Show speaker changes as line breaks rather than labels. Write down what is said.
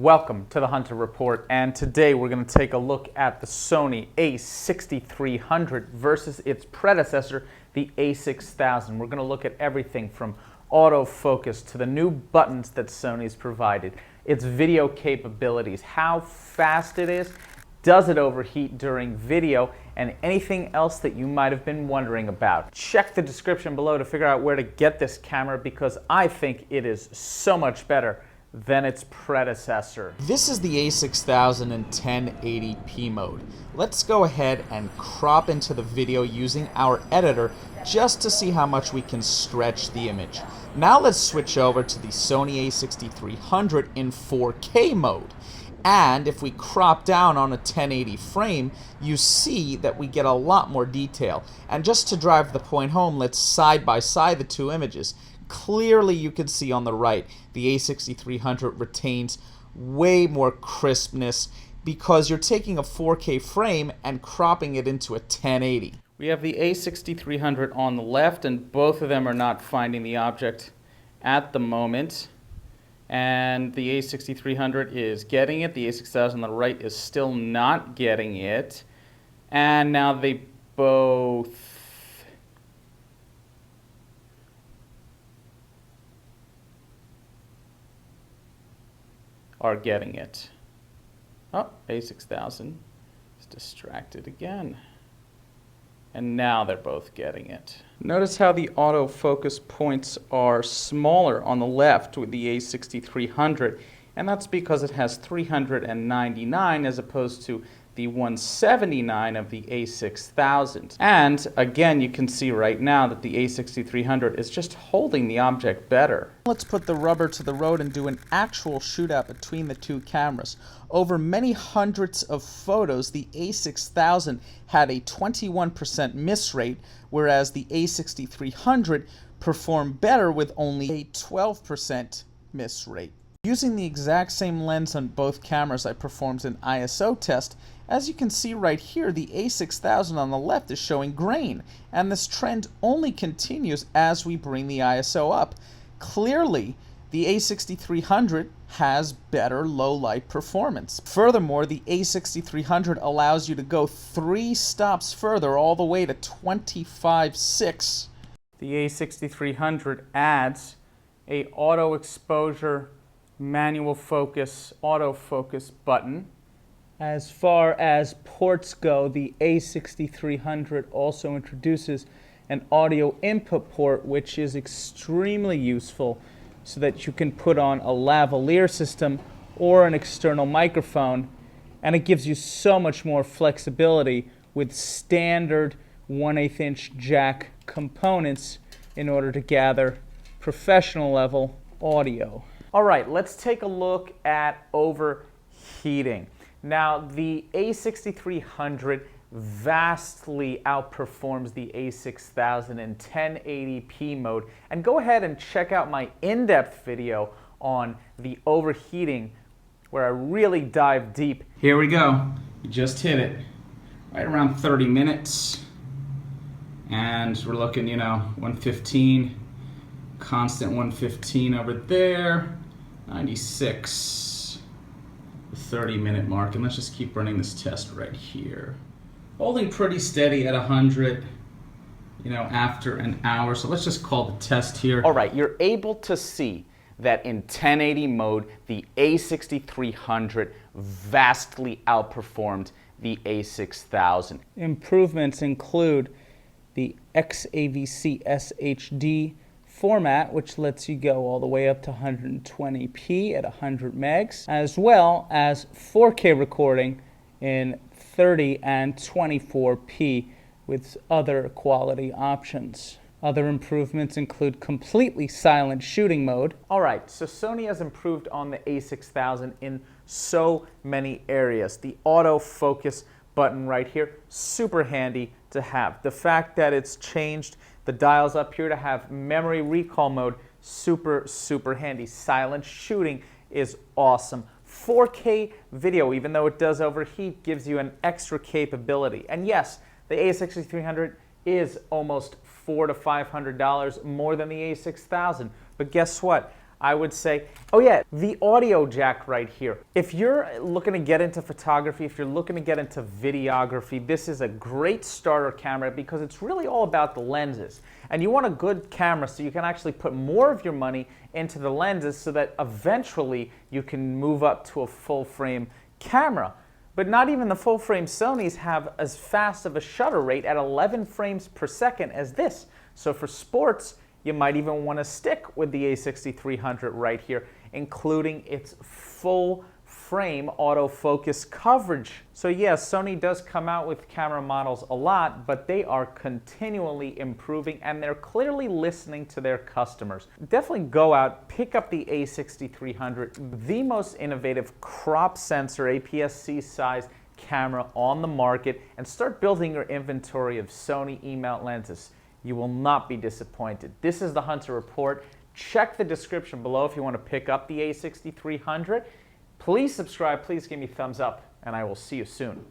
Welcome to the Hunter Report, and today we're going to take a look at the Sony a6300 versus its predecessor, the a6000. We're going to look at everything from autofocus to the new buttons that Sony's provided, its video capabilities, how fast it is, does it overheat during video, and anything else that you might have been wondering about. Check the description below to figure out where to get this camera because I think it is so much better than its predecessor.
This is the a6000 in 1080p mode. Let's go ahead and crop into the video using our editor just to see how much we can stretch the image. Now let's switch over to the Sony a6300 in 4K mode. And if we crop down on a 1080 frame, you see that we get a lot more detail. And just to drive the point home, let's side by side the two images. Clearly you can see on the right, the a6300 retains way more crispness because you're taking a 4K frame and cropping it into a 1080.
We have the a6300 on the left, and both of them are not finding the object at the moment. And the a6300 is getting it. The a6000 on the right is still not getting it. And now they both are getting it. Oh, a6000 is distracted again. And now they're both getting it. Notice how the autofocus points are smaller on the left with the a6300, and that's because it has 399 as opposed to the 179 of the a6000. And again, you can see right now that the a6300 is just holding the object better.
Let's put the rubber to the road and do an actual shootout between the two cameras. Over many hundreds of photos, the a6000 had a 21% miss rate, whereas the a6300 performed better with only a 12% miss rate. Using the exact same lens on both cameras, I performed an ISO test. As you can see right here, the a6000 on the left is showing grain, and this trend only continues as we bring the ISO up. Clearly, the a6300 has better low light performance. Furthermore, the a6300 allows you to go 3 stops further, all the way to 25.6.
The a6300 adds a auto exposure, manual focus, autofocus button. As far as ports go, the a6300 also introduces an audio input port, which is extremely useful so that you can put on a lavalier system or an external microphone, and it gives you so much more flexibility with standard 1/8 inch jack components in order to gather professional level audio. All right, let's take a look at overheating. Now, the a6300 vastly outperforms the a6000 in 1080p mode, and go ahead and check out my in-depth video on the overheating where I really dive deep.
Here we go. We just hit it right around 30 minutes, and we're looking, 115, constant 115 over there, 96. 30-minute mark, and let's just keep running this test right here. Holding pretty steady at 100, after an hour. So let's just call the test here.
All right, you're able to see that in 1080 mode, the a6300 vastly outperformed the a6000. Improvements include the XAVC SHD format, which lets you go all the way up to 120p at 100 megs, as well as 4K recording in 30 and 24p with other quality options. Other improvements include completely silent shooting mode. All right, so Sony has improved on the a6000 in so many areas. The autofocus button right here, super handy to have. The fact that it's changed the dials up here to have memory recall mode, super handy. Silent shooting is awesome. 4K video, even though it does overheat, gives you an extra capability. And yes, the a6300 is almost $400 to $500 more than the a6000. But guess what? I would say, oh yeah, the audio jack right here. If you're looking to get into photography, if you're looking to get into videography, this is a great starter camera because it's really all about the lenses. And you want a good camera so you can actually put more of your money into the lenses so that eventually you can move up to a full frame camera. But not even the full frame Sonys have as fast of a shutter rate at 11 frames per second as this. So for sports, you might even want to stick with the a6300 right here, including its full frame autofocus coverage. So yeah, Sony does come out with camera models a lot, but they are continually improving and they're clearly listening to their customers. Definitely go out, pick up the a6300, the most innovative crop sensor APS-C size camera on the market, and start building your inventory of Sony E-mount lenses. You will not be disappointed. This is the Hunter Report. Check the description below if you want to pick up the a6300. Please subscribe, please give me a thumbs up, and I will see you soon.